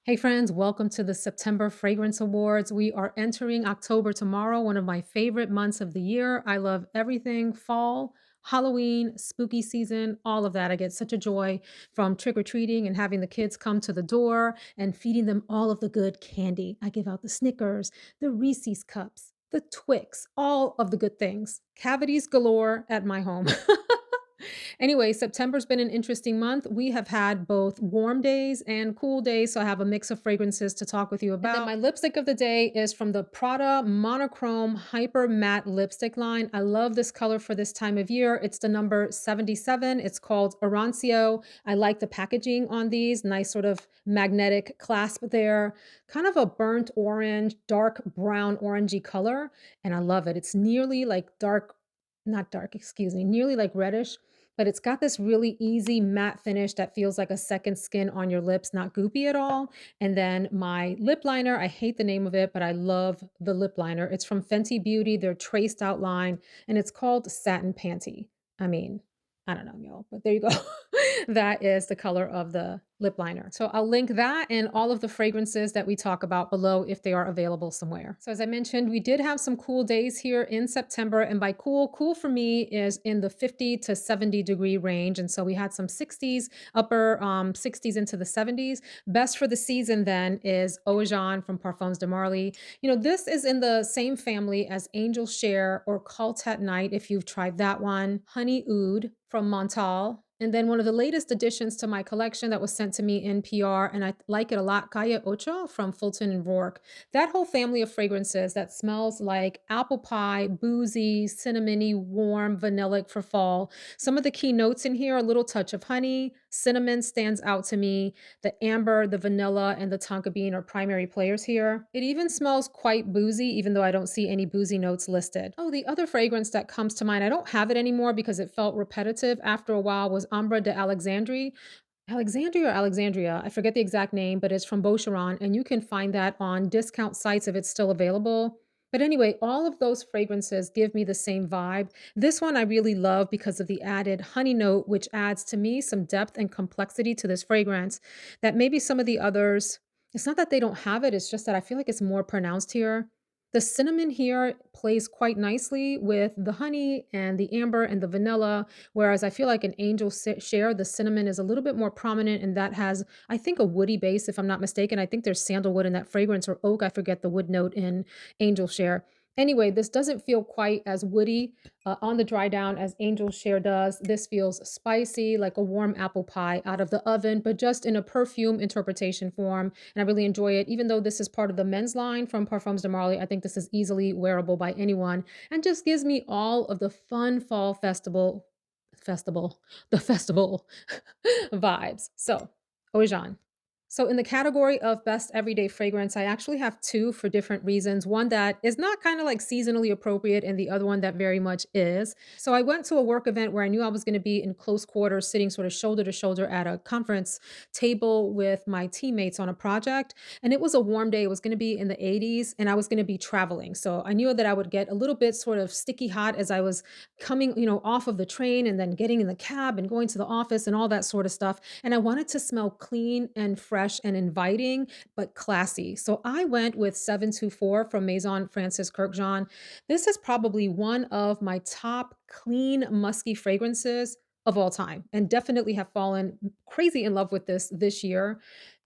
Hey friends, welcome to the September Fragrance Awards. We are entering October tomorrow, one of my favorite months of the year. I love everything fall, Halloween, spooky season, all of that. I get such a joy from trick or treating and having the kids come to the door and feeding them all of the good candy. I give out the Snickers, the Reese's cups, the Twix, all of the good things. Cavities galore at my home. Anyway, September's been an interesting month. We have had both warm days and cool days, so I have a mix of fragrances to talk with you about. And then my lipstick of the day is from the Prada Monochrome Hyper Matte Lipstick line. I love this color for this time of year. It's the number 77. It's called Arancio. I like the packaging on these. Nice sort of magnetic clasp there. Kind of a burnt orange, dark brown orangey color, and I love it. It's nearly like dark, not dark, excuse me, nearly like reddish, but it's got this really easy matte finish that feels like a second skin on your lips, not goopy at all. And then my lip liner, I hate the name of it, but I love the lip liner. It's from Fenty Beauty, their traced out line, and it's called Satin Panty. I mean, I don't know, y'all, but there you go. That is the color of the lip liner. So I'll link that and all of the fragrances that we talk about below if they are available somewhere. So as I mentioned, we did have some cool days here in September. And by cool, cool for me is in the 50 to 70-degree range. And so we had some 60s, upper 60s into the 70s. Best for the season then is OAJAN from Parfums de Marly. You know, this is in the same family as Angel Share or Cult at Night if you've tried that one. Honey Oud from Montal. And then one of the latest additions to my collection that was sent to me in PR, and I like it a lot, Calle Ocho from Fulton and Rourke. That whole family of fragrances that smells like apple pie, boozy, cinnamony, warm, vanillic for fall. Some of the key notes in here, a little touch of honey, cinnamon stands out to me. The amber, the vanilla, and the tonka bean are primary players here. It even smells quite boozy, even though I don't see any boozy notes listed. Oh, the other fragrance that comes to mind, I don't have it anymore because it felt repetitive after a while, was Ambre de Alexandrie. Alexandria or Alexandria, I forget the exact name, but it's from Boucheron, and you can find that on discount sites if it's still available. But anyway, all of those fragrances give me the same vibe. This one I really love because of the added honey note, which adds to me some depth and complexity to this fragrance that maybe some of the others, it's not that they don't have it, it's just that I feel like it's more pronounced here. The cinnamon here plays quite nicely with the honey and the amber and the vanilla, whereas I feel like an Angel Share, the cinnamon is a little bit more prominent, and that has, I think, a woody base, if I'm not mistaken. I think there's sandalwood in that fragrance or oak. I forget the wood note in Angel Share. Anyway, this doesn't feel quite as woody on the dry down as Angel Share does. This feels spicy, like a warm apple pie out of the oven, but just in a perfume interpretation form. And I really enjoy it. Even though this is part of the men's line from Parfums de Marly, I think this is easily wearable by anyone and just gives me all of the fun fall the festival vibes. So, Ojan. So in the category of best everyday fragrance, I actually have two for different reasons. One that is not kind of like seasonally appropriate, and the other one that very much is. So I went to a work event where I knew I was going to be in close quarters, sitting sort of shoulder to shoulder at a conference table with my teammates on a project. And it was a warm day. It was going to be in the 80s, and I was going to be traveling. So I knew that I would get a little bit sort of sticky hot as I was coming, off of the train and then getting in the cab and going to the office and all that sort of stuff. And I wanted to smell clean and fresh and inviting, but classy. So I went with 724 from Maison Francis Kurkdjian. This is probably one of my top clean, musky fragrances of all time, and definitely have fallen crazy in love with this year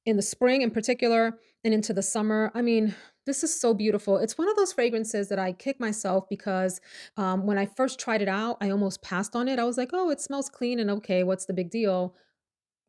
in the spring in particular and into the summer. I mean, this is so beautiful. It's one of those fragrances that I kick myself because when I first tried it out, I almost passed on it. I was like, oh, it smells clean and okay. What's the big deal?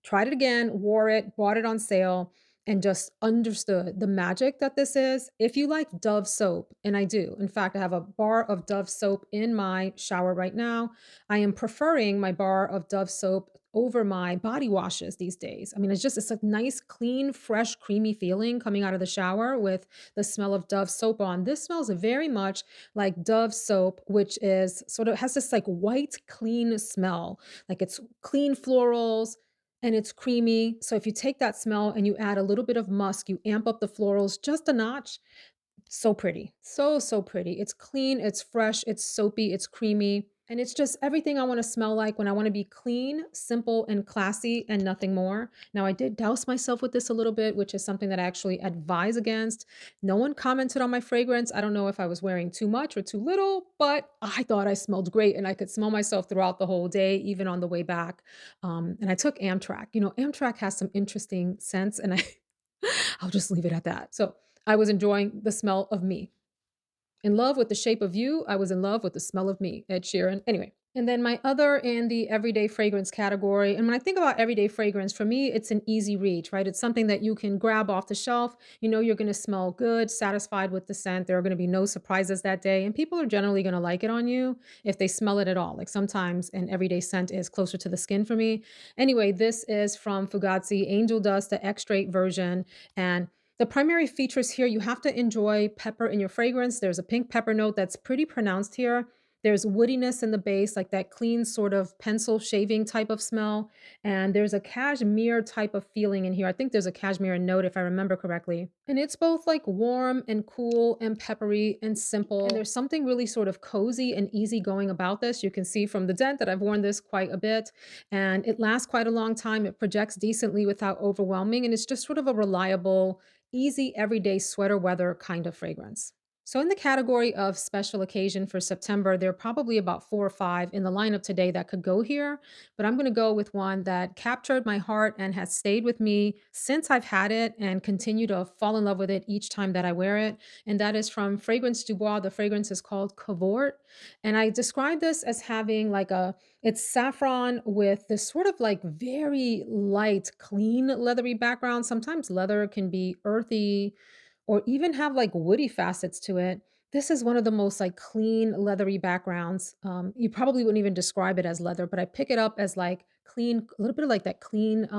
Tried it again, wore it, bought it on sale, and just understood the magic that this is. If you like Dove soap, and I do, in fact, I have a bar of Dove soap in my shower right now. I am preferring my bar of Dove soap over my body washes these days. I mean, it's a nice, clean, fresh, creamy feeling coming out of the shower with the smell of Dove soap on. This smells very much like Dove soap, which is sort of has this like white, clean smell. Like it's clean florals, and it's creamy. So if you take that smell and you add a little bit of musk, you amp up the florals just a notch. So pretty. So, so pretty. It's clean, it's fresh, it's soapy, it's creamy. And it's just everything I wanna smell like when I wanna be clean, simple, and classy and nothing more. Now, I did douse myself with this a little bit, which is something that I actually advise against. No one commented on my fragrance. I don't know if I was wearing too much or too little, but I thought I smelled great and I could smell myself throughout the whole day, even on the way back. And I took Amtrak. You know, Amtrak has some interesting scents, and I'll just leave it at that. So I was enjoying the smell of me. In love with the shape of you, I was in love with the smell of me, Ed Sheeran. Anyway, and then my other in the everyday fragrance category, and when I think about everyday fragrance, for me, it's an easy reach, right? It's something that you can grab off the shelf. You know, you're going to smell good, satisfied with the scent. There are going to be no surprises that day, and people are generally going to like it on you if they smell it at all. Like sometimes an everyday scent is closer to the skin for me. Anyway, this is from Fugazzi Angel Dust, the extrait version, and the primary features here, you have to enjoy pepper in your fragrance. There's a pink pepper note that's pretty pronounced here. There's woodiness in the base, like that clean sort of pencil shaving type of smell. And there's a cashmere type of feeling in here. I think there's a cashmere note if I remember correctly. And it's both like warm and cool and peppery and simple. And there's something really sort of cozy and easygoing about this. You can see from the dent that I've worn this quite a bit. And it lasts quite a long time. It projects decently without overwhelming. And it's just sort of a reliable, easy everyday sweater weather kind of fragrance. So, in the category of special occasion for September, there are probably about four or five in the lineup today that could go here. But I'm going to go with one that captured my heart and has stayed with me since I've had it and continue to fall in love with it each time that I wear it. And that is from Fragrance du Bois. The fragrance is called CAVORT. And I describe this as having like it's saffron with this sort of like very light, clean, leathery background. Sometimes leather can be earthy or even have like woody facets to it. This is one of the most like clean, leathery backgrounds. You probably wouldn't even describe it as leather, but I pick it up as like clean, a little bit of like that clean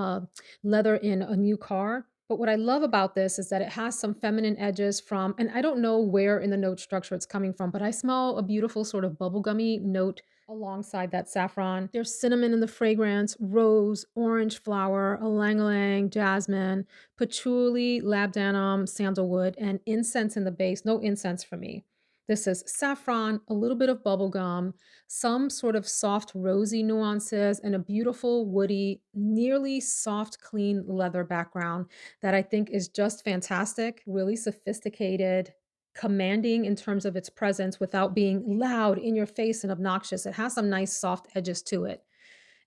leather in a new car. But what I love about this is that it has some feminine edges from, and I don't know where in the note structure it's coming from, but I smell a beautiful sort of bubblegummy note alongside that saffron. There's cinnamon in the fragrance, rose, orange flower, ylang ylang, jasmine, patchouli, labdanum, sandalwood, and incense in the base. No incense for me. This is saffron, a little bit of bubblegum, some sort of soft rosy nuances, and a beautiful woody, nearly soft, clean leather background that I think is just fantastic, really sophisticated, commanding in terms of its presence without being loud in your face and obnoxious. It has some nice soft edges to it.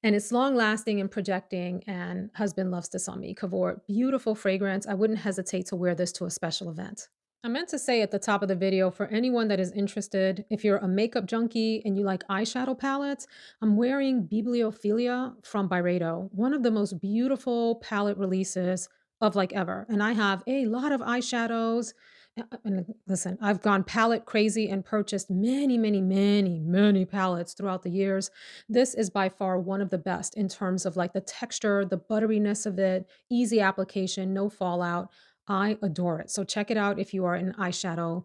And it's long lasting and projecting, and husband loves this on me. Cavort, beautiful fragrance. I wouldn't hesitate to wear this to a special event. I meant to say at the top of the video for anyone that is interested, if you're a makeup junkie and you like eyeshadow palettes, I'm wearing Bibliophilia from Byredo, one of the most beautiful palette releases of like ever. And I have a lot of eyeshadows. And listen, I've gone palette crazy and purchased many, many, many, many palettes throughout the years. This is by far one of the best in terms of like the texture, the butteriness of it, easy application, no fallout. I adore it. So check it out if you are an eyeshadow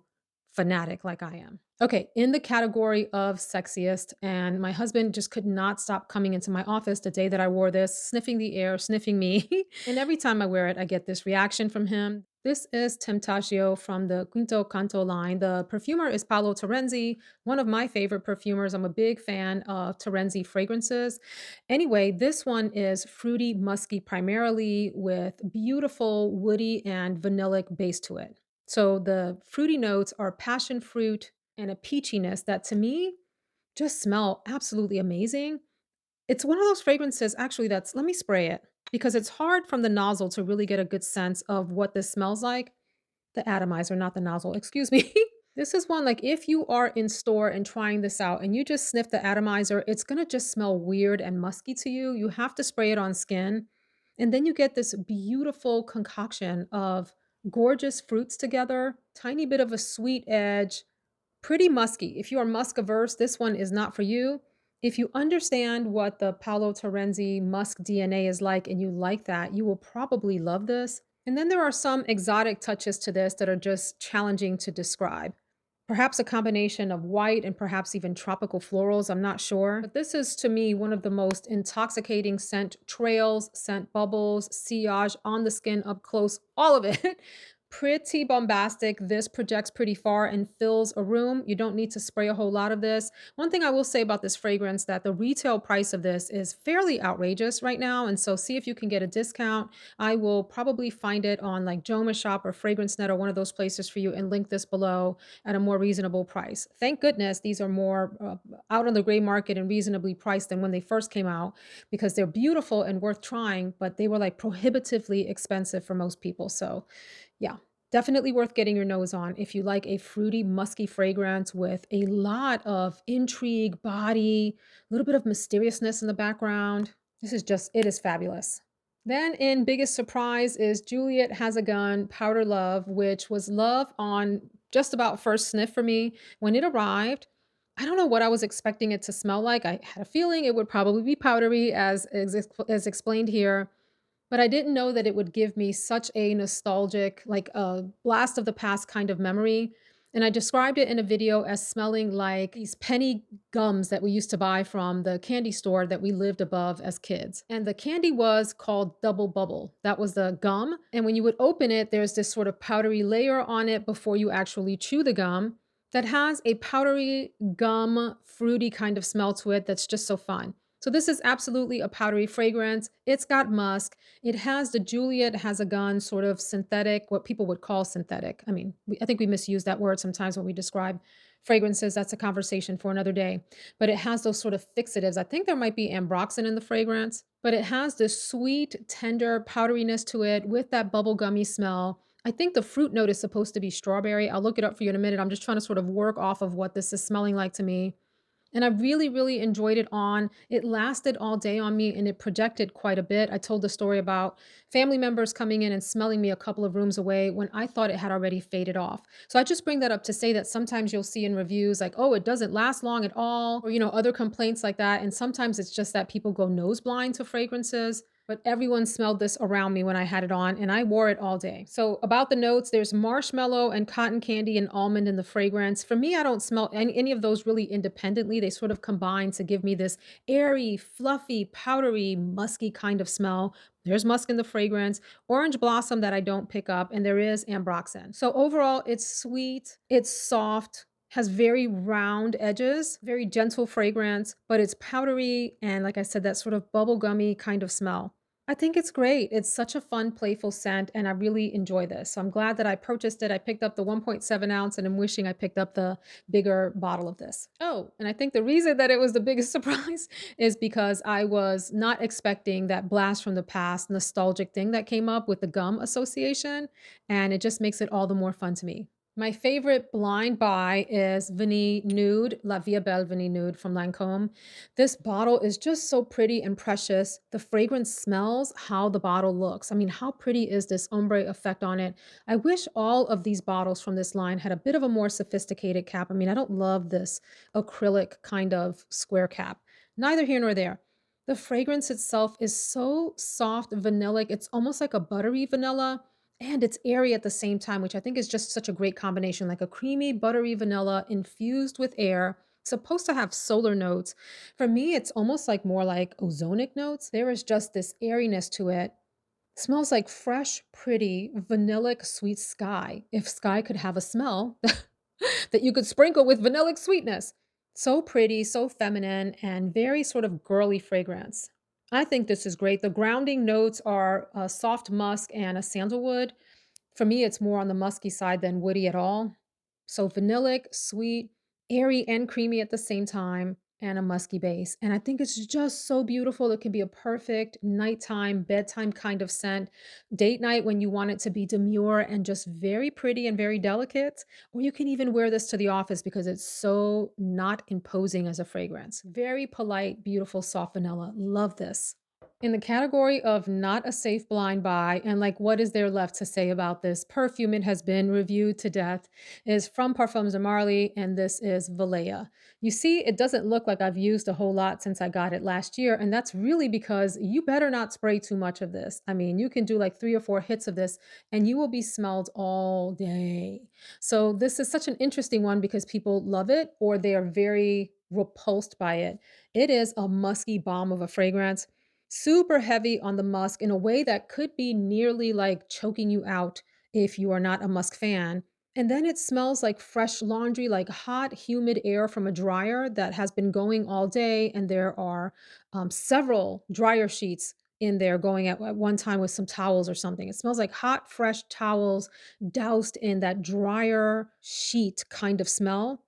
fanatic like I am. Okay, in the category of sexiest, and my husband just could not stop coming into my office the day that I wore this, sniffing the air, sniffing me. And every time I wear it, I get this reaction from him. This is Temptatio from the Quinto Canto line. The perfumer is Paolo Terenzi, one of my favorite perfumers. I'm a big fan of Terenzi fragrances. Anyway, this one is fruity, musky primarily with beautiful woody and vanillic base to it. So the fruity notes are passion fruit and a peachiness that to me just smell absolutely amazing. It's one of those fragrances actually that's let me spray it because it's hard from the nozzle to really get a good sense of what this smells like. The atomizer, not the nozzle, excuse me. This is one like if you are in store and trying this out and you just sniff the atomizer, it's going to just smell weird and musky to you. You have to spray it on skin. And then you get this beautiful concoction of gorgeous fruits together, tiny bit of a sweet edge, pretty musky. If you are musk averse, this one is not for you. If you understand what the Paolo Terenzi musk DNA is like and you like that, you will probably love this. And then there are some exotic touches to this that are just challenging to describe. Perhaps a combination of white and perhaps even tropical florals, I'm not sure. But this is to me one of the most intoxicating scent trails, scent bubbles, sillage on the skin up close, all of it. Pretty bombastic. This projects pretty far and fills a room. You don't need to spray a whole lot of this. One thing I will say about this fragrance that the retail price of this is fairly outrageous right now. And so see if you can get a discount. I will probably find it on like Joma Shop or Fragrance Net or one of those places for you and link this below at a more reasonable price. Thank goodness these are more out on the gray market and reasonably priced than when they first came out because they're beautiful and worth trying, but they were like prohibitively expensive for most people. So yeah, definitely worth getting your nose on if you like a fruity, musky fragrance with a lot of intrigue, body, a little bit of mysteriousness in the background. This is just, it is fabulous. Then in biggest surprise is Juliet Has a Gun Powder Love, which was love on just about first sniff for me. When it arrived, I don't know what I was expecting it to smell like. I had a feeling it would probably be powdery, as explained here, but I didn't know that it would give me such a nostalgic, like a blast of the past kind of memory. And I described it in a video as smelling like these penny gums that we used to buy from the candy store that we lived above as kids. And the candy was called Double Bubble. That was the gum. And when you would open it, there's this sort of powdery layer on it before you actually chew the gum that has a powdery gum, fruity kind of smell to it that's just so fun. So this is absolutely a powdery fragrance. It's got musk. It has the Juliet Has a Gun sort of synthetic, what people would call synthetic. I mean, I think we misuse that word sometimes when we describe fragrances. That's a conversation for another day. But it has those sort of fixatives. I think there might be ambroxan in the fragrance, but it has this sweet, tender powderiness to it with that bubblegummy smell. I think the fruit note is supposed to be strawberry. I'll look it up for you in a minute. I'm just trying to sort of work off of what this is smelling like to me. And I really, really enjoyed it on. It lasted all day on me and it projected quite a bit. I told the story about family members coming in and smelling me a couple of rooms away when I thought it had already faded off. So I just bring that up to say that sometimes you'll see in reviews like, oh, it doesn't last long at all, or, other complaints like that. And sometimes it's just that people go nose blind to fragrances. But everyone smelled this around me when I had it on, and I wore it all day. So, about the notes, there's marshmallow and cotton candy and almond in the fragrance. For me, I don't smell any of those really independently. They sort of combine to give me this airy, fluffy, powdery, musky kind of smell. There's musk in the fragrance, orange blossom that I don't pick up, and there is ambroxan. So, overall, it's sweet, it's soft, has very round edges, very gentle fragrance, but it's powdery and, like I said, that sort of bubblegummy kind of smell. I think it's great. It's such a fun, playful scent, and I really enjoy this. So I'm glad that I purchased it. I picked up the 1.7 ounce, and I'm wishing I picked up the bigger bottle of this. Oh, and I think the reason that it was the biggest surprise is because I was not expecting that blast from the past nostalgic thing that came up with the gum association, and it just makes it all the more fun to me. My favorite blind buy is Vanille Nude, La Vie Belle Vanille Nude from Lancome. This bottle is just so pretty and precious. The fragrance smells how the bottle looks. I mean, how pretty is this ombre effect on it? I wish all of these bottles from this line had a bit of a more sophisticated cap. I mean, I don't love this acrylic kind of square cap. Neither here nor there. The fragrance itself is so soft, vanillic. It's almost like a buttery vanilla and it's airy at the same time, which I think is just such a great combination, like a creamy, buttery vanilla infused with air. Supposed to have solar notes. For me, it's almost like more like ozonic notes. There is just this airiness to it. Smells like fresh, pretty, vanillic, sweet sky. If sky could have a smell that you could sprinkle with vanillic sweetness. So pretty, so feminine, and very sort of girly fragrance. I think this is great. The grounding notes are a soft musk and a sandalwood. For me, it's more on the musky side than woody at all. So vanillic, sweet, airy, and creamy at the same time, and a musky base. And I think it's just so beautiful. It can be a perfect nighttime, bedtime kind of scent. Date night when you want it to be demure and just very pretty and very delicate. Or you can even wear this to the office because it's so not imposing as a fragrance. Very polite, beautiful, soft vanilla. Love this. In the category of not a safe blind buy, and like what is there left to say about this perfume? It has been reviewed to death, is from Parfums de Marly, and this is VALAYA. You see, it doesn't look like I've used a whole lot since I got it last year, and that's really because you better not spray too much of this. I mean, you can do like 3 or 4 hits of this, and you will be smelled all day. So this is such an interesting one because people love it or they are very repulsed by it. It is a musky bomb of a fragrance. Super heavy on the musk in a way that could be nearly like choking you out if you are not a musk fan. And then it smells like fresh laundry, like hot, humid air from a dryer that has been going all day. And there are several dryer sheets in there going at one time with some towels or something. It smells like hot, fresh towels doused in that dryer sheet kind of smell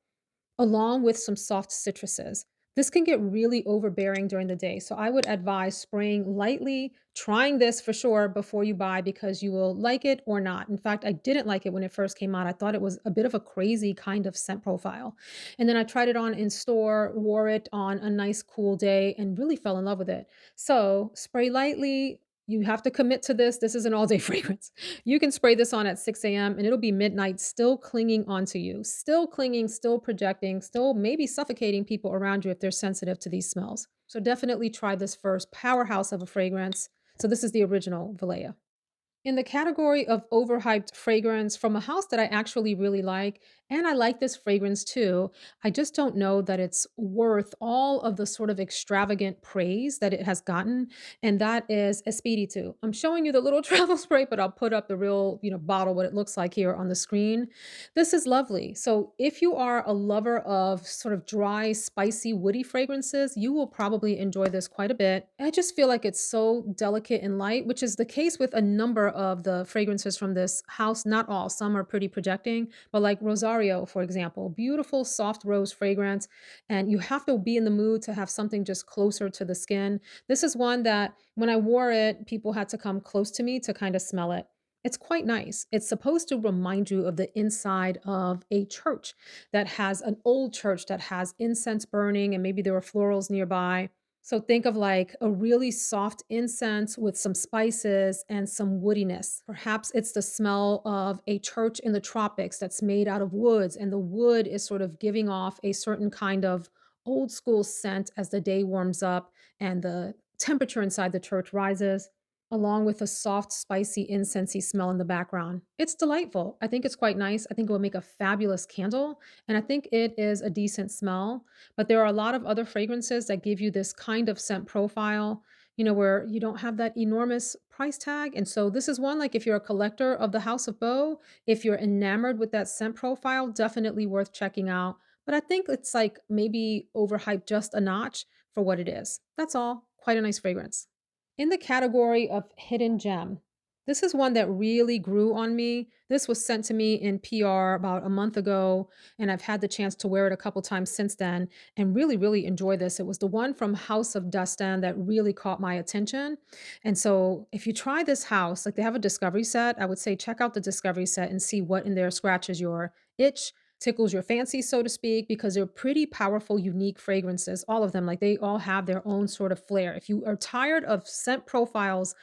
along with some soft citruses. This can get really overbearing during the day. So I would advise spraying lightly, trying this for sure before you buy because you will like it or not. In fact, I didn't like it when it first came out. I thought it was a bit of a crazy kind of scent profile. And then I tried it on in store, wore it on a nice cool day, and really fell in love with it. So spray lightly. You have to commit to this. This is an all day fragrance. You can spray this on at 6 a.m. and it'll be midnight, still clinging onto you, still clinging, still projecting, still maybe suffocating people around you if they're sensitive to these smells. So definitely try this first powerhouse of a fragrance. So this is the original Valleya. In the category of overhyped fragrance from a house that I actually really like, and I like this fragrance too, I just don't know that it's worth all of the sort of extravagant praise that it has gotten, and that is Espiritu. I'm showing you the little travel spray, but I'll put up the real, bottle, what it looks like here on the screen. This is lovely. So if you are a lover of sort of dry, spicy, woody fragrances, you will probably enjoy this quite a bit. I just feel like it's so delicate and light, which is the case with a number of the fragrances from this house. Not all, some are pretty projecting, but like Rosario, for example, beautiful soft rose fragrance. And you have to be in the mood to have something just closer to the skin. This is one that when I wore it, people had to come close to me to kind of smell it. It's quite nice. It's supposed to remind you of the inside of a church that has an old church that has incense burning and maybe there are florals nearby. So think of like a really soft incense with some spices and some woodiness. Perhaps it's the smell of a church in the tropics that's made out of woods, and the wood is sort of giving off a certain kind of old school scent as the day warms up and the temperature inside the church rises, along with a soft, spicy, incensey smell in the background. It's delightful. I think it's quite nice. I think it will make a fabulous candle, and I think it is a decent smell. But there are a lot of other fragrances that give you this kind of scent profile, where you don't have that enormous price tag. And so this is one like if you're a collector of the House of Beau, if you're enamored with that scent profile, definitely worth checking out. But I think it's like maybe overhyped just a notch for what it is. That's all. Quite a nice fragrance. In the category of hidden gem, this is one that really grew on me. This was sent to me in PR about a month ago, and I've had the chance to wear it a couple times since then and really, really enjoy this. It was the one from House of Dastan that really caught my attention. And so, if you try this house, like they have a discovery set, I would say check out the discovery set and see what in there scratches your itch, tickles your fancy, so to speak, because they're pretty powerful, unique fragrances. All of them, like they all have their own sort of flair. If you are tired of scent profiles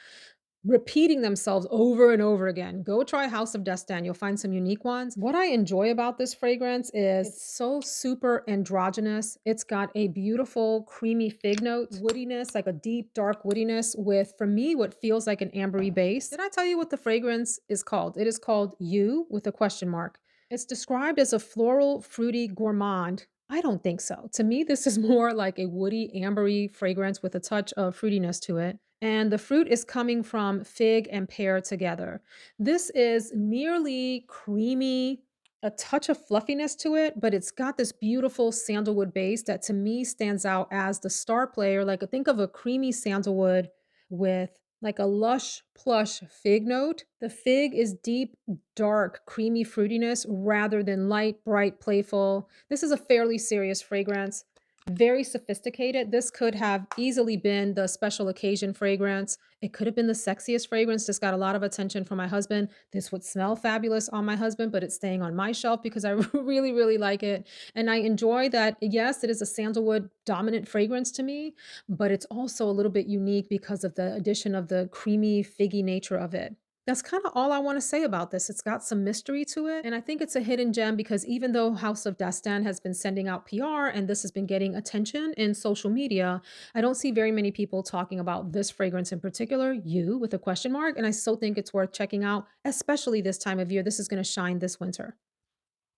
repeating themselves over and over again, go try House of Destin. You'll find some unique ones. What I enjoy about this fragrance is it's so super androgynous. It's got a beautiful creamy fig note, woodiness, like a deep dark woodiness with, for me, what feels like an ambery base. Did I tell you what the fragrance is called? It is called You with a question mark. It's described as a floral, fruity gourmand. I don't think so. To me, this is more like a woody, ambery fragrance with a touch of fruitiness to it. And the fruit is coming from fig and pear together. This is nearly creamy, a touch of fluffiness to it, but it's got this beautiful sandalwood base that to me stands out as the star player. Like think of a creamy sandalwood with like a lush, plush fig note. The fig is deep, dark, creamy fruitiness rather than light, bright, playful. This is a fairly serious fragrance. Very sophisticated. This could have easily been the special occasion fragrance. It could have been the sexiest fragrance. This got a lot of attention from my husband. This would smell fabulous on my husband, but it's staying on my shelf because I really, really like it. And I enjoy that. Yes, it is a sandalwood dominant fragrance to me, but it's also a little bit unique because of the addition of the creamy, figgy nature of it. That's kind of all I want to say about this. It's got some mystery to it. And I think it's a hidden gem because even though House of Dastan has been sending out PR and this has been getting attention in social media, I don't see very many people talking about this fragrance in particular, You with a question mark. And I still think it's worth checking out, especially this time of year. This is going to shine this winter.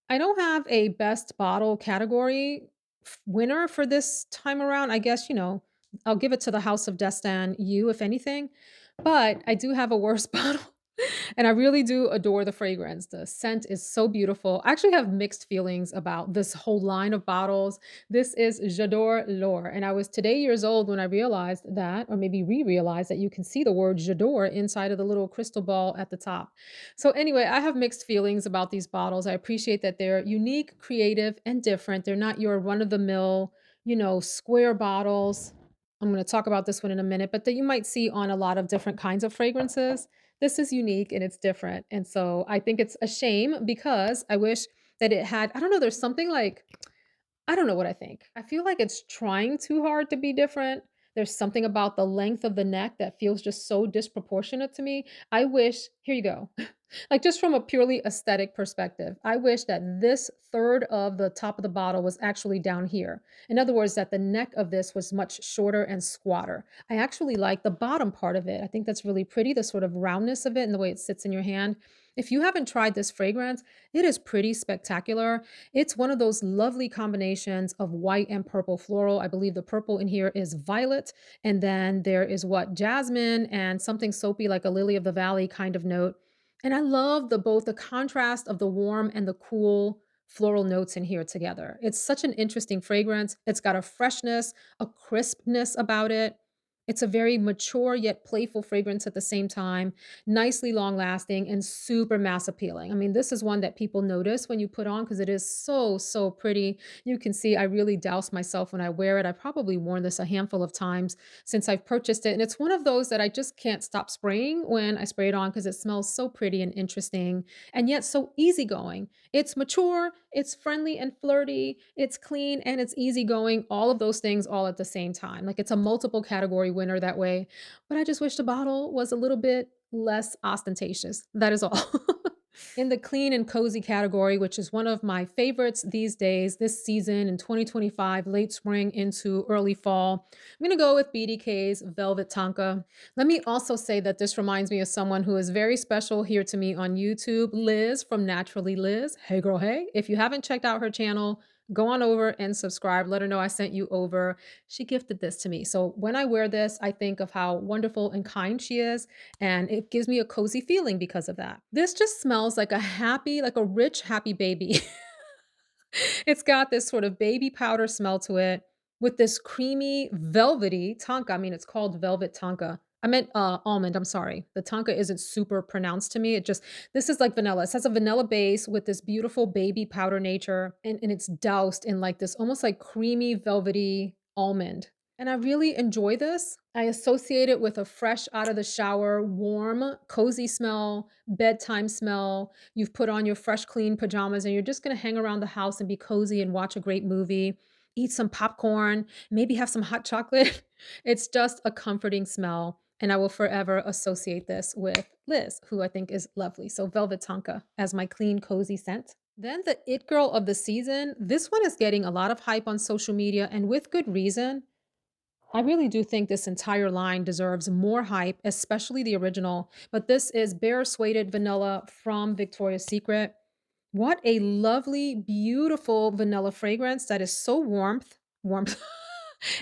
I don't have a best bottle category winner for this time around. I guess, I'll give it to the House of Destin, You, if anything. But I do have a worst bottle. And I really do adore the fragrance. The scent is so beautiful. I actually have mixed feelings about this whole line of bottles. This is J'adore L'Or. And I was today years old when I realized that, or maybe re-realized that you can see the word J'adore inside of the little crystal ball at the top. So anyway, I have mixed feelings about these bottles. I appreciate that they're unique, creative, and different. They're not your run-of-the-mill, square bottles. I'm going to talk about this one in a minute, but that you might see on a lot of different kinds of fragrances. This is unique and it's different, and so I think it's a shame because I wish that it had I don't know, there's something like I don't know what I think. I feel like it's trying too hard to be different. There's something about the length of the neck that feels just so disproportionate to me. I wish here you go. Like, just from a purely aesthetic perspective, I wish that this third of the top of the bottle was actually down here. In other words, that the neck of this was much shorter and squatter. I actually like the bottom part of it. I think that's really pretty, the sort of roundness of it and the way it sits in your hand. If you haven't tried this fragrance, it is pretty spectacular. It's one of those lovely combinations of white and purple floral. I believe the purple in here is violet. And then there is what jasmine and something soapy like a lily of the valley kind of note. And I love the both the contrast of the warm and the cool floral notes in here together. It's such an interesting fragrance. It's got a freshness, a crispness about it. It's a very mature yet playful fragrance at the same time, nicely long lasting and super mass appealing. I mean, this is one that people notice when you put on because it is so, so pretty. You can see I really douse myself when I wear it. I've probably worn this a handful of times since I've purchased it. And it's one of those that I just can't stop spraying when I spray it on because it smells so pretty and interesting and yet so easygoing. It's mature, it's friendly and flirty, it's clean, and it's easygoing. All of those things all at the same time. Like it's a multiple category winner that way. But I just wish the bottle was a little bit less ostentatious. That is all. In the clean and cozy category, which is one of my favorites these days, this season in 2025, late spring into early fall, I'm going to go with BDK's Velvet Tonka. Let me also say that this reminds me of someone who is very special here to me on YouTube, Liz from Naturally Liz. Hey girl, hey. If you haven't checked out her channel, go on over and subscribe. Let her know I sent you over. She gifted this to me. So when I wear this, I think of how wonderful and kind she is, and it gives me a cozy feeling because of that. This just smells like a happy, like a rich, happy baby. It's got this sort of baby powder smell to it with this creamy, velvety tonka. I mean, it's called velvet tonka. I meant almond. I'm sorry. The tonka isn't super pronounced to me. This is like vanilla. It has a vanilla base with this beautiful baby powder nature, and it's doused in like this almost like creamy, velvety almond. And I really enjoy this. I associate it with a fresh out of the shower, warm, cozy smell, bedtime smell. You've put on your fresh, clean pajamas and you're just going to hang around the house and be cozy and watch a great movie, eat some popcorn, maybe have some hot chocolate. It's just a comforting smell. And I will forever associate this with Liz, who I think is lovely. So, Velvet Tonka as my clean, cozy scent. Then the It Girl of the season. This one is getting a lot of hype on social media and with good reason. I really do think this entire line deserves more hype, especially the original. But this is Bare Suede Vanilla from Victoria's Secret. What a lovely, beautiful vanilla fragrance that is so warmth.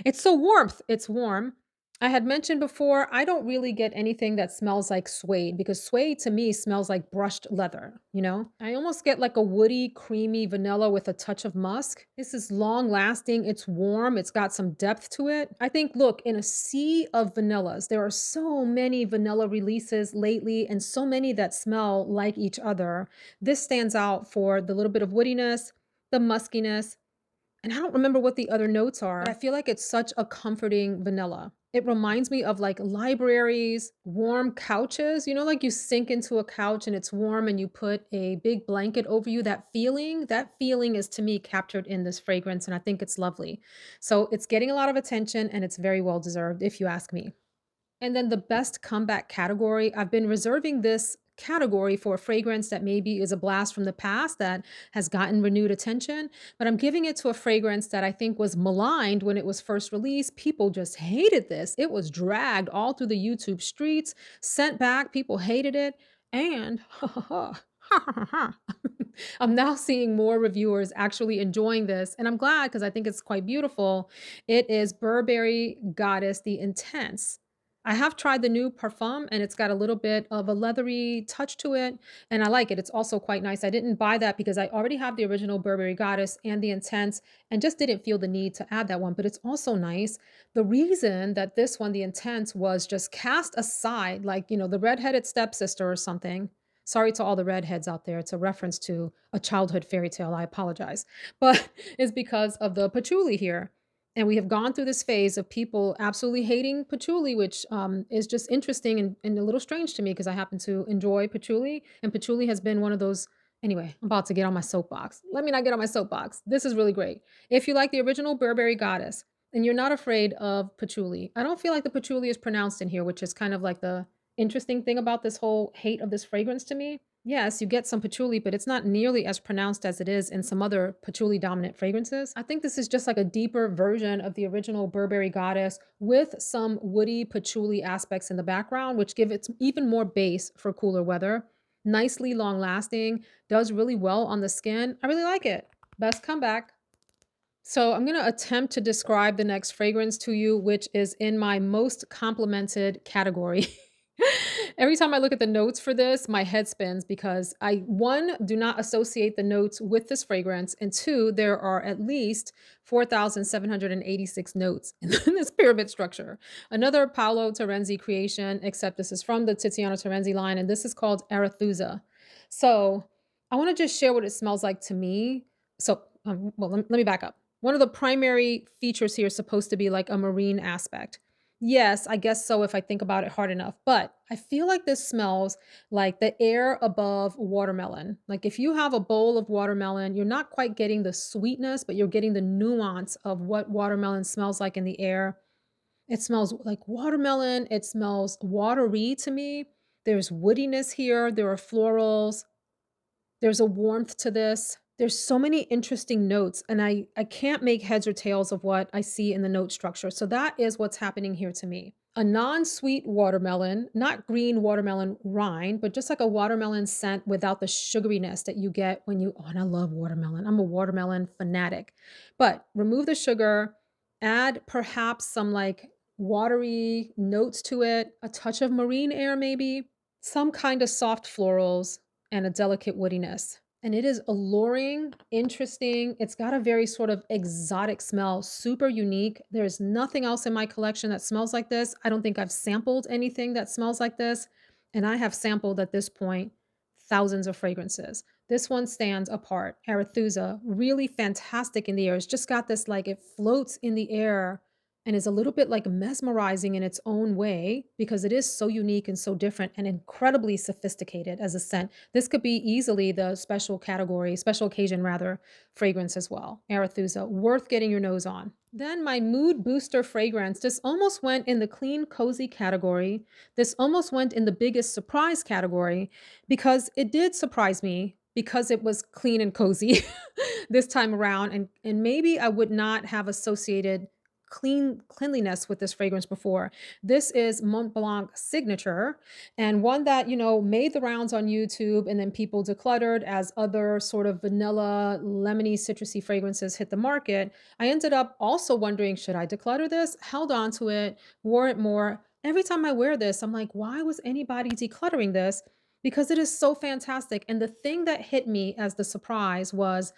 It's so warmth. It's warm. I had mentioned before, I don't really get anything that smells like suede because suede to me smells like brushed leather, you know? I almost get like a woody, creamy vanilla with a touch of musk. This is long lasting, it's warm, it's got some depth to it. I think, look, in a sea of vanillas, there are so many vanilla releases lately and so many that smell like each other. This stands out for the little bit of woodiness, the muskiness, and I don't remember what the other notes are, but I feel like it's such a comforting vanilla. It reminds me of like libraries, warm couches, like you sink into a couch and it's warm and you put a big blanket over you. That feeling is to me captured in this fragrance and I think it's lovely. So it's getting a lot of attention and it's very well deserved if you ask me. And then the best comeback category, I've been reserving this category for a fragrance that maybe is a blast from the past that has gotten renewed attention, but I'm giving it to a fragrance that I think was maligned when it was first released. People just hated this. It was dragged all through the YouTube streets, sent back, people hated it, and I'm now seeing more reviewers actually enjoying this, and I'm glad because I think it's quite beautiful. It is Burberry Goddess the Intense. I have tried the new Parfum, and it's got a little bit of a leathery touch to it, and I like it. It's also quite nice. I didn't buy that because I already have the original Burberry Goddess and the Intense and just didn't feel the need to add that one, but it's also nice. The reason that this one, the Intense, was just cast aside, like, the redheaded stepsister or something. Sorry to all the redheads out there. It's a reference to a childhood fairy tale. I apologize. But it's because of the patchouli here. And we have gone through this phase of people absolutely hating patchouli, which is just interesting and a little strange to me because I happen to enjoy patchouli. And patchouli has been one of those. Anyway, I'm about to get on my soapbox. Let me not get on my soapbox. This is really great. If you like the original Burberry Goddess and you're not afraid of patchouli, I don't feel like the patchouli is pronounced in here, which is kind of like the interesting thing about this whole hate of this fragrance to me. Yes, you get some patchouli, but it's not nearly as pronounced as it is in some other patchouli dominant fragrances. I think this is just like a deeper version of the original Burberry Goddess with some woody patchouli aspects in the background, which give it even more base for cooler weather. Nicely long lasting, does really well on the skin. I really like it. Best comeback. So I'm going to attempt to describe the next fragrance to you, which is in my most complimented category. Every time I look at the notes for this, my head spins because I, one, do not associate the notes with this fragrance, and two, there are at least 4,786 notes in this pyramid structure. Another Paolo Terenzi creation, except this is from the Tiziano Terenzi line, and this is called Arethusa. So I want to just share what it smells like to me. So, well, let me back up. One of the primary features here is supposed to be like a marine aspect. Yes, I guess so if I think about it hard enough. But I feel like this smells like the air above watermelon. Like if you have a bowl of watermelon, you're not quite getting the sweetness, but you're getting the nuance of what watermelon smells like in the air. It smells like watermelon. It smells watery to me. There's woodiness here. There are florals. There's a warmth to this. There's so many interesting notes, and I can't make heads or tails of what I see in the note structure. So that is what's happening here to me. A non-sweet watermelon, not green watermelon rind, but just like a watermelon scent without the sugariness that you get when you, oh, and I love watermelon. I'm a watermelon fanatic. But remove the sugar, add perhaps some like watery notes to it, a touch of marine air maybe, some kind of soft florals, and a delicate woodiness. And it is alluring, interesting. It's got a very sort of exotic smell, super unique. There's nothing else in my collection that smells like this. I don't think I've sampled anything that smells like this. And I have sampled at this point thousands of fragrances. This one stands apart. Arethusa, really fantastic in the air. It's just got this like it floats in the air and is a little bit like mesmerizing in its own way because it is so unique and so different and incredibly sophisticated as a scent. This could be easily the special category, special occasion rather, fragrance as well. Arethusa, worth getting your nose on. Then my mood booster fragrance, this almost went in the clean, cozy category. This almost went in the biggest surprise category because it did surprise me because it was clean and cozy this time around. And maybe I would not have associated cleanliness with this fragrance before. This is Mont Blanc Signature, and one that, made the rounds on YouTube, and then people decluttered as other sort of vanilla, lemony, citrusy fragrances hit the market. I ended up also wondering, should I declutter this? Held on to it, wore it more. Every time I wear this, I'm like, why was anybody decluttering this? Because it is so fantastic. And the thing that hit me as the surprise was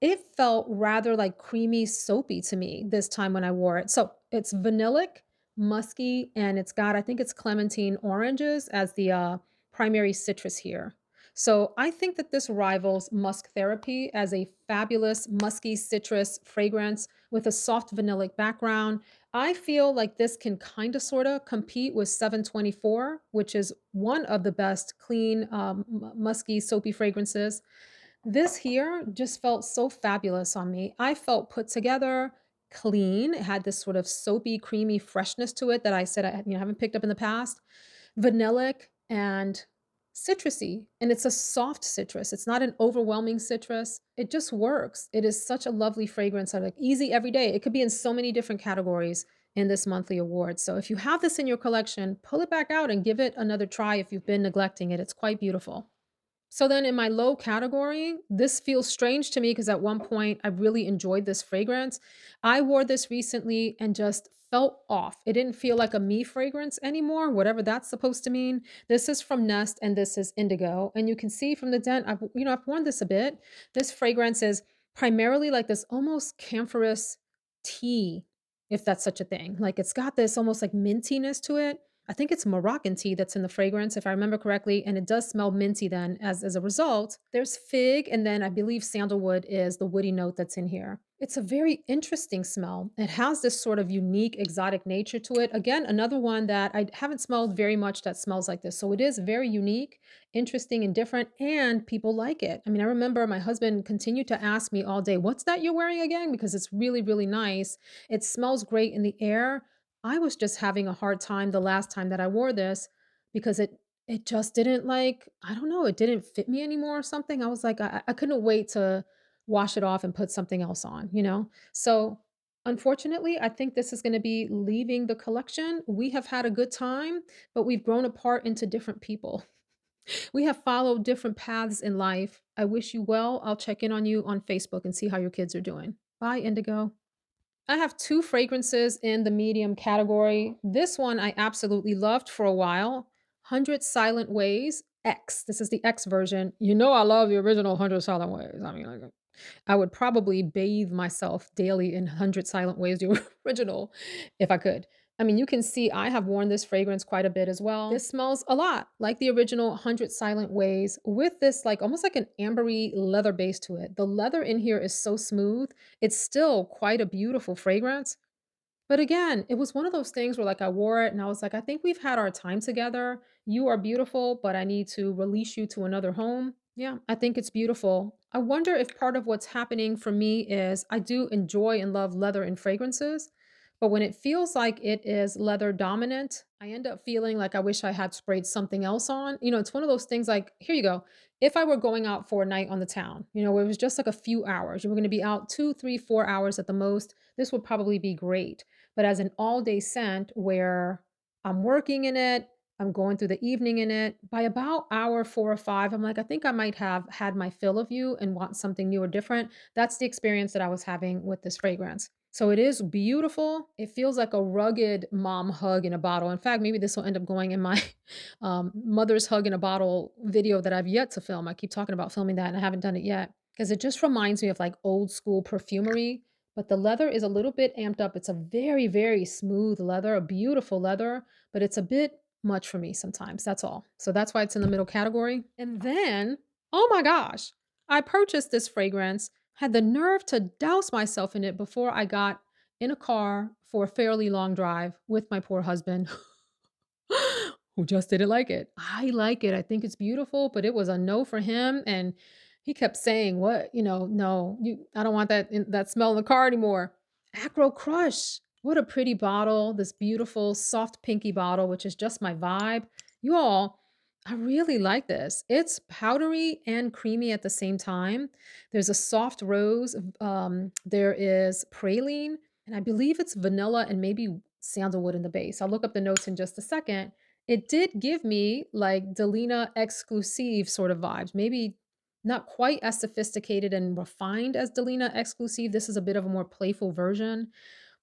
it felt rather like creamy soapy to me this time when I wore it. So it's vanillic, musky, and it's got, I think it's clementine oranges as the primary citrus here. So I think that this rivals Musk Therapy as a fabulous musky citrus fragrance with a soft vanillic background. I feel like this can kind of sort of compete with 724, which is one of the best clean musky soapy fragrances. This here just felt so fabulous on me. I felt put together, clean. It had this sort of soapy, creamy freshness to it that I said I haven't picked up in the past. Vanillic and citrusy. And it's a soft citrus. It's not an overwhelming citrus. It just works. It is such a lovely fragrance. I like easy every day. It could be in so many different categories in this monthly award. So if you have this in your collection, pull it back out and give it another try if you've been neglecting it. It's quite beautiful. So then in my low category, this feels strange to me because at one point I really enjoyed this fragrance. I wore this recently and just felt off. It didn't feel like a me fragrance anymore, whatever that's supposed to mean. This is from Nest and this is Indigo. And you can see from the dent, I've worn this a bit. This fragrance is primarily like this almost camphorous tea, if that's such a thing. Like it's got this almost like mintiness to it. I think it's Moroccan tea that's in the fragrance, if I remember correctly, and it does smell minty then as a result. There's fig, and then I believe sandalwood is the woody note that's in here. It's a very interesting smell. It has this sort of unique, exotic nature to it. Again, another one that I haven't smelled very much that smells like this. So it is very unique, interesting, and different, and people like it. I mean, I remember my husband continued to ask me all day, "What's that you're wearing again?" Because it's really, really nice. It smells great in the air. I was just having a hard time the last time that I wore this because it just didn't like, I don't know, it didn't fit me anymore or something. I was like, I couldn't wait to wash it off and put something else on, you know? So unfortunately, I think this is going to be leaving the collection. We have had a good time, but we've grown apart into different people. We have followed different paths in life. I wish you well. I'll check in on you on Facebook and see how your kids are doing. Bye, Indigo. I have 2 fragrances in the medium category. This one I absolutely loved for a while, 100 Silent Ways X. This is the X version. You know I love the original 100 Silent Ways. I mean, like, I would probably bathe myself daily in 100 Silent Ways, the original, if I could. I mean, you can see I have worn this fragrance quite a bit as well. This smells a lot like the original 100 Silent Ways with this like almost like an ambery leather base to it. The leather in here is so smooth. It's still quite a beautiful fragrance. But again, it was one of those things where like I wore it and I was like, I think we've had our time together. You are beautiful, but I need to release you to another home. Yeah, I think it's beautiful. I wonder if part of what's happening for me is I do enjoy and love leather and fragrances, but when it feels like it is leather dominant, I end up feeling like I wish I had sprayed something else on. You know, it's one of those things like, here you go. If I were going out for a night on the town, you know, where it was just like a few hours, you were going to be out 2, 3, 4 hours at the most, this would probably be great. But as an all day scent where I'm working in it, I'm going through the evening in it, by about hour 4 or 5, I'm like, I think I might have had my fill of you and want something new or different. That's the experience that I was having with this fragrance. So it is beautiful. It feels like a rugged mom hug in a bottle. In fact, maybe this will end up going in my mother's hug in a bottle video that I've yet to film. I keep talking about filming that and I haven't done it yet because it just reminds me of like old school perfumery, but the leather is a little bit amped up. It's a very, very smooth leather, a beautiful leather, but it's a bit much for me sometimes. That's all. So that's why it's in the middle category. And then, oh my gosh, I purchased this fragrance, had the nerve to douse myself in it before I got in a car for a fairly long drive with my poor husband. Who just didn't like it. I like it. I think it's beautiful, but it was a no for him. And he kept saying, "What? You know, no, I don't want that smell in the car anymore." Acro Crush. What a pretty bottle. This beautiful soft pinky bottle, which is just my vibe. You all, I really like this. It's powdery and creamy at the same time. There's a soft rose. There is praline, and I believe it's vanilla and maybe sandalwood in the base. I'll look up the notes in just a second. It did give me like Delina exclusive sort of vibes. Maybe not quite as sophisticated and refined as Delina exclusive. This is a bit of a more playful version,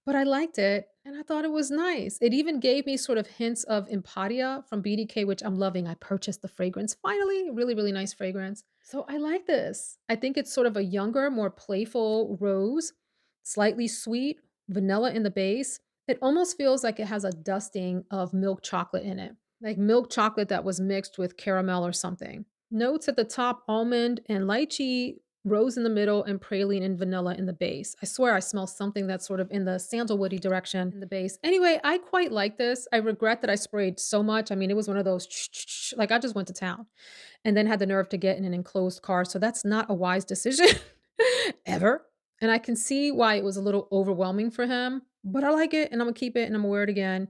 but I liked it and I thought it was nice. It even gave me sort of hints of Empatia from BDK, which I'm loving. I purchased the fragrance finally, really, really nice fragrance. So I like this. I think it's sort of a younger, more playful rose, slightly sweet, vanilla in the base. It almost feels like it has a dusting of milk chocolate in it, like milk chocolate that was mixed with caramel or something. Notes at the top, almond and lychee, rose in the middle, and praline and vanilla in the base. I swear I smell something that's sort of in the sandalwoody direction in the base. Anyway, I quite like this. I regret that I sprayed so much. I mean, it was one of those like I just went to town and then had the nerve to get in an enclosed car. So that's not a wise decision ever. And I can see why it was a little overwhelming for him, but I like it and I'm gonna keep it and I'm gonna wear it again.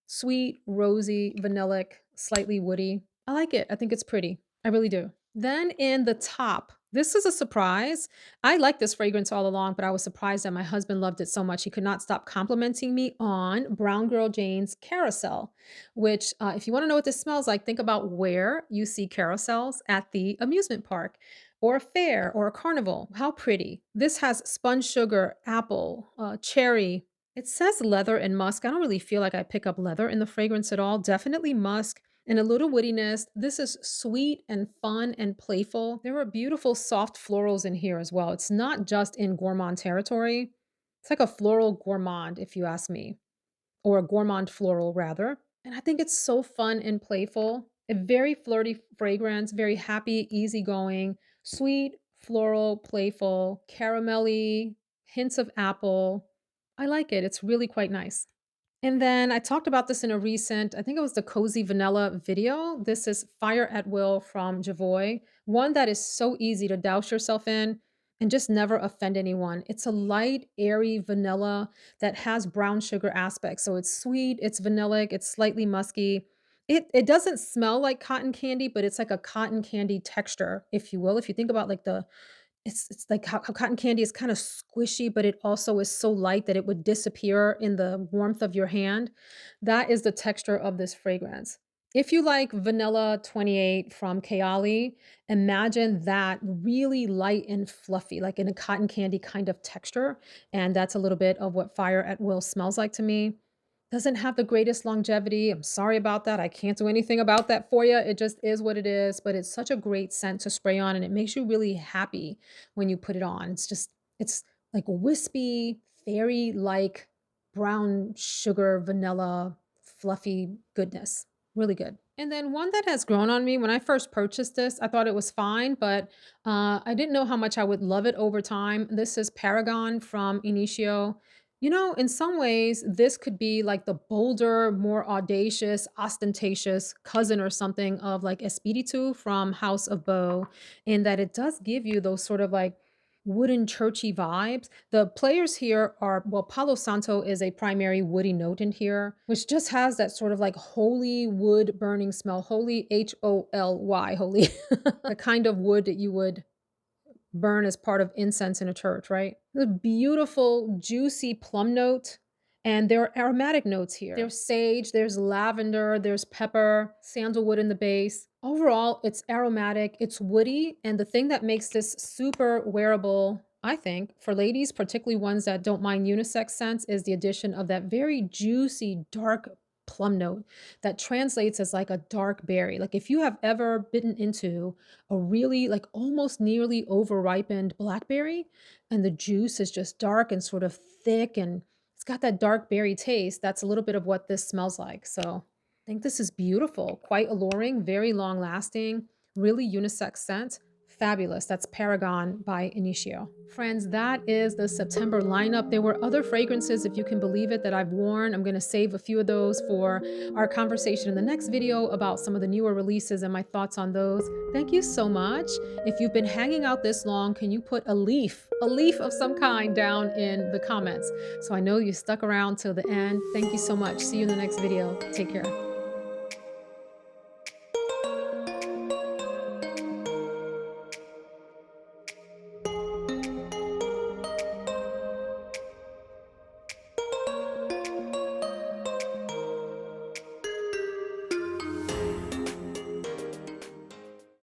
Sweet, rosy, vanillic, slightly woody. I like it. I think it's pretty. I really do. Then in the top This is a surprise. I liked this fragrance all along, but I was surprised that my husband loved it so much. He could not stop complimenting me on Brown Girl Jane's Carousel, which, if you want to know what this smells like, think about where you see carousels at the amusement park or a fair or a carnival. How pretty. This has spun sugar, apple, cherry. It says leather and musk. I don't really feel like I pick up leather in the fragrance at all. Definitely musk and a little woodiness. This is sweet and fun and playful. There are beautiful soft florals in here as well. It's not just in gourmand territory. It's like a floral gourmand, if you ask me, or a gourmand floral rather. And I think it's so fun and playful. A very flirty fragrance, very happy, easygoing, sweet, floral, playful, caramelly, hints of apple. I like it. It's really quite nice. And then I talked about this in a recent, I think it was the Cozy Vanilla video. This is Fire at Will from Javoy, one that is so easy to douse yourself in and just never offend anyone. It's a light, airy vanilla that has brown sugar aspects. So it's sweet, it's vanillic, it's slightly musky. It doesn't smell like cotton candy, but it's like a cotton candy texture, if you will. If you think about like the it's like how cotton candy is kinda squishy, but it also is so light that it would disappear in the warmth of your hand. That is the texture of this fragrance. If you like Vanilla 28 from Kayali, imagine that really light and fluffy, like in a cotton candy kind of texture, and that's a little bit of what Fire at Will smells like to me. Doesn't have the greatest longevity. I'm sorry about that. I can't do anything about that for you. It just is what it is, but it's such a great scent to spray on and it makes you really happy when you put it on. It's like wispy, fairy-like brown sugar, vanilla, fluffy goodness. Really good. And then one that has grown on me, when I first purchased this, I thought it was fine, but I didn't know how much I would love it over time. This is Paragon from Initio. You know, in some ways, this could be like the bolder, more audacious, ostentatious cousin or something of like Espiritu from House of Beau, in that it does give you those sort of like wooden churchy vibes. The players here are, well, Palo Santo is a primary woody note in here, which just has that sort of like holy wood burning smell. Holy, Holy, holy. The kind of wood that you would burn as part of incense in a church, right? The beautiful, juicy plum note. And there are aromatic notes here. There's sage, there's lavender, there's pepper, sandalwood in the base. Overall, it's aromatic, it's woody, and the thing that makes this super wearable, I think, for ladies, particularly ones that don't mind unisex scents, is the addition of that very juicy, dark plum note that translates as like a dark berry. Like if you have ever bitten into a really like almost nearly overripened blackberry and the juice is just dark and sort of thick and it's got that dark berry taste, that's a little bit of what this smells like. So I think this is beautiful, quite alluring, very long lasting, really unisex scent. Fabulous. That's Paragon by Initio. Friends, that is the September lineup. There were other fragrances, if you can believe it, that I've worn. I'm going to save a few of those for our conversation in the next video about some of the newer releases and my thoughts on those. Thank you so much. If you've been hanging out this long, can you put a leaf of some kind down in the comments? So I know you stuck around till the end. Thank you so much. See you in the next video. Take care.